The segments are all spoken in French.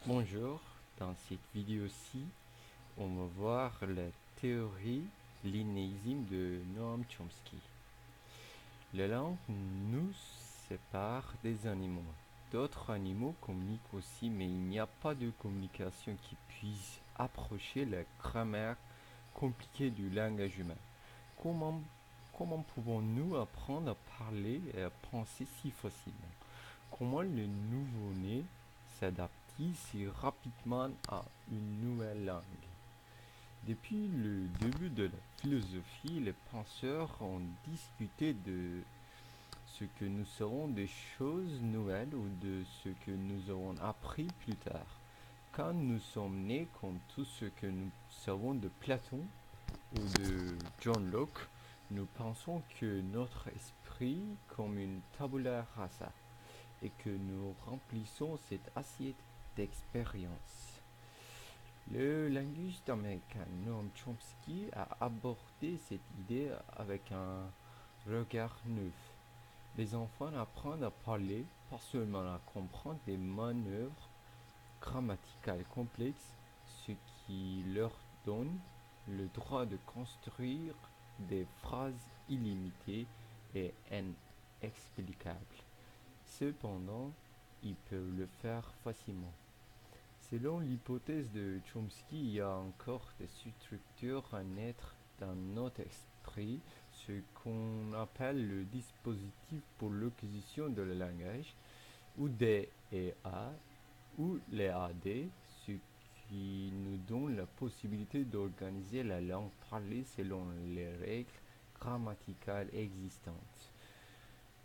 Bonjour, dans cette vidéo-ci, on va voir la théorie de l'innéisme de Noam Chomsky. La langue nous sépare des animaux. D'autres animaux communiquent aussi, mais il n'y a pas de communication qui puisse approcher la grammaire compliquée du langage humain. Comment, comment pouvons-nous apprendre à parler et à penser si facilement? Comment le nouveau-né s'adapte-t-il si rapidement à une nouvelle langue? Depuis le début de la philosophie, les penseurs ont discuté de ce que nous serons des choses nouvelles ou de ce que nous aurons appris plus tard. Quand nous sommes nés, comme tout ce que nous savons de Platon ou de John Locke, nous pensons que notre esprit comme une tabula rasa et que nous remplissons cette assiette d'expérience. Le linguiste américain Noam Chomsky a abordé cette idée avec un regard neuf. Les enfants apprennent à parler, pas seulement à comprendre des manœuvres grammaticales complexes, ce qui leur donne le droit de construire des phrases illimitées et inexplicables. Cependant, ils peuvent le faire facilement. Selon l'hypothèse de Chomsky, il y a encore des structures à naître dans notre esprit, ce qu'on appelle le dispositif pour l'acquisition de le langage, ou DEA, ou les AD, ce qui nous donne la possibilité d'organiser la langue parlée selon les règles grammaticales existantes.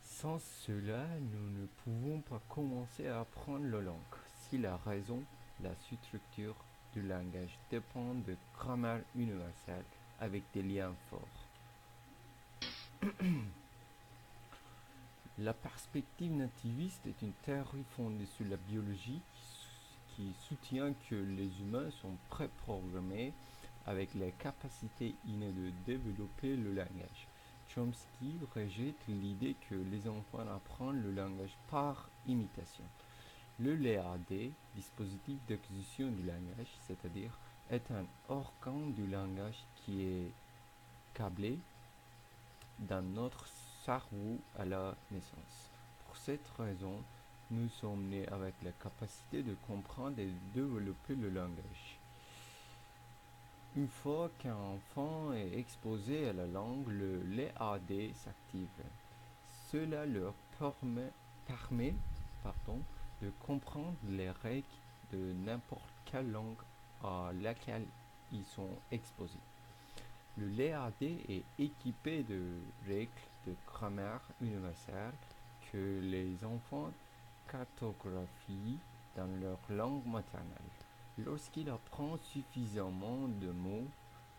Sans cela, nous ne pouvons pas commencer à apprendre la langue. Si la raison, la structure du langage dépend de grammaire universelle avec des liens forts. La perspective nativiste est une théorie fondée sur la biologie qui soutient que les humains sont préprogrammés avec les capacités innées de développer le langage. Chomsky rejette l'idée que les enfants apprennent le langage par imitation. Le LAD, dispositif d'acquisition du langage, c'est-à-dire est un organe du langage qui est câblé dans notre cerveau à la naissance. Pour cette raison, nous sommes nés avec la capacité de comprendre et de développer le langage. Une fois qu'un enfant est exposé à la langue, le LAD s'active. Cela leur permet de comprendre les règles de n'importe quelle langue à laquelle ils sont exposés. Le LAD est équipé de règles de grammaire universelle que les enfants cartographient dans leur langue maternelle. Lorsqu'il apprend suffisamment de mots,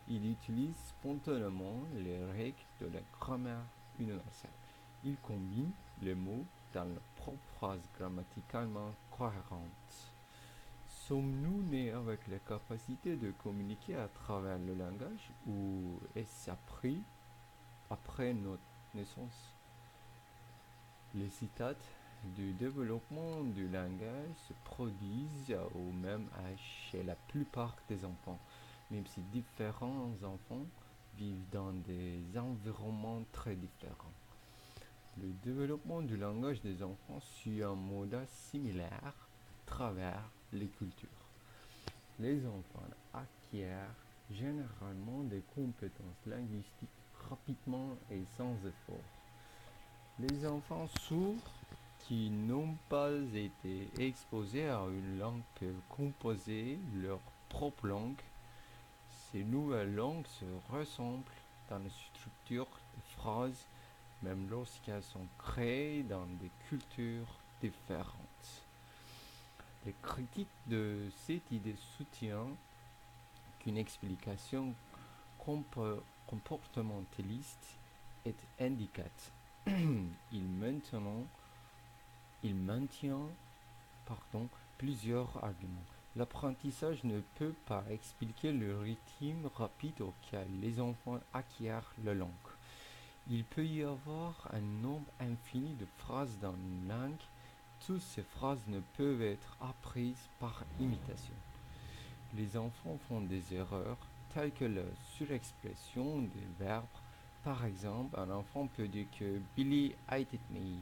il utilise spontanément les règles de la grammaire universelle. Il combine les mots dans leur propre phrase grammaticalement cohérente. Sommes-nous nés avec la capacité de communiquer à travers le langage ou est-ce appris après notre naissance? Les citates du développement du langage se produisent au même âge chez la plupart des enfants, même si différents enfants vivent dans des environnements très différents. Le développement du langage des enfants suit un modèle similaire à travers les cultures. Les enfants acquièrent généralement des compétences linguistiques rapidement et sans effort. Les enfants sourds qui n'ont pas été exposés à une langue peuvent composer leur propre langue. Ces nouvelles langues se ressemblent dans la structure des phrases, même lorsqu'elles sont créées dans des cultures différentes. Les critiques de cette idée soutiennent qu'une explication comportementaliste est indicate. Il maintient, il maintient plusieurs arguments. L'apprentissage ne peut pas expliquer le rythme rapide auquel les enfants acquièrent la langue. Il peut y avoir un nombre infini de phrases dans une langue, toutes ces phrases ne peuvent être apprises par imitation. Les enfants font des erreurs telles que la surexpression des verbes. Par exemple, un enfant peut dire que Billy hated me,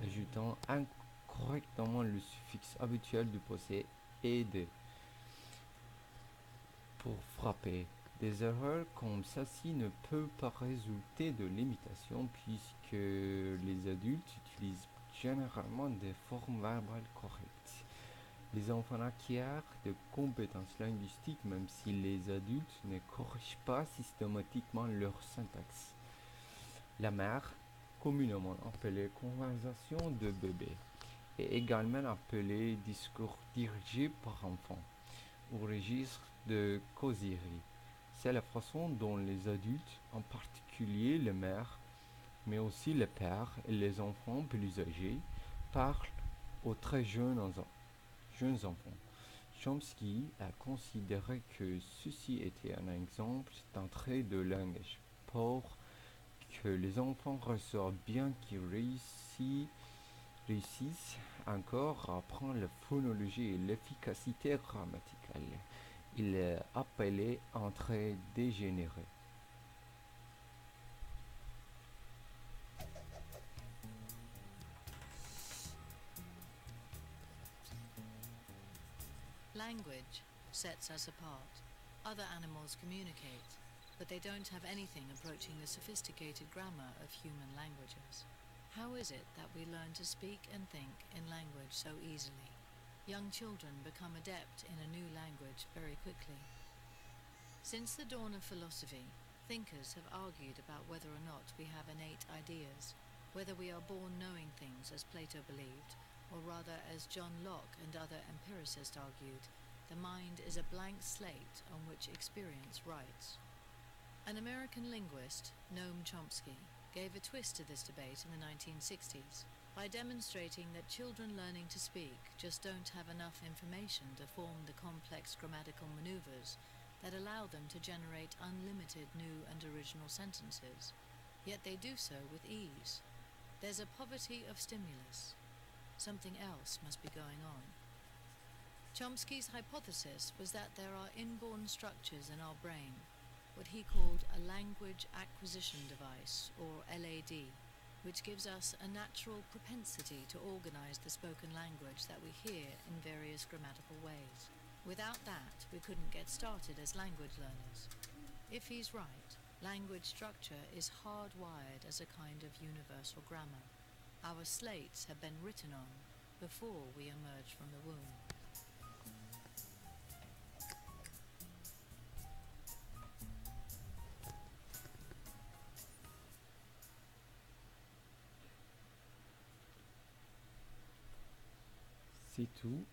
ajoutant incorrectement le suffixe habituel du passé aider pour frapper. Des erreurs comme ceci ne peuvent pas résulter de l'imitation puisque les adultes utilisent généralement des formes verbales correctes. Les enfants acquièrent des compétences linguistiques même si les adultes ne corrigent pas systématiquement leur syntaxe. La mère, communément appelée conversation de bébé, est également appelée discours dirigé par enfant ou registre de causerie. C'est la façon dont les adultes, en particulier les mères, mais aussi les pères et les enfants plus âgés, parlent aux très jeunes enfants. Chomsky a considéré que ceci était un exemple d'entrée de langage pour que les enfants reçoivent bien qu'ils réussissent encore à apprendre la phonologie et l'efficacité grammaticale. Il est appelé entrée dégénérée. Language sets us apart. Other animals communicate, but they don't have anything approaching the sophisticated grammar of human languages. How is it that we learn to speak and think in language so easily? Young children become adept in a new language very quickly. Since the dawn of philosophy, thinkers have argued about whether or not we have innate ideas, whether we are born knowing things as Plato believed, or rather as John Locke and other empiricists argued, the mind is a blank slate on which experience writes. An American linguist, Noam Chomsky, gave a twist to this debate in the 1960s by demonstrating that children learning to speak just don't have enough information to form the complex grammatical maneuvers that allow them to generate unlimited new and original sentences. Yet they do so with ease. There's a poverty of stimulus. Something else must be going on. Chomsky's hypothesis was that there are inborn structures in our brain, what he called a language acquisition device, or LAD, which gives us a natural propensity to organize the spoken language that we hear in various grammatical ways. Without that, we couldn't get started as language learners. If he's right, language structure is hardwired as a kind of universal grammar. Our slates have been written on before we emerge from the womb. C'est tout.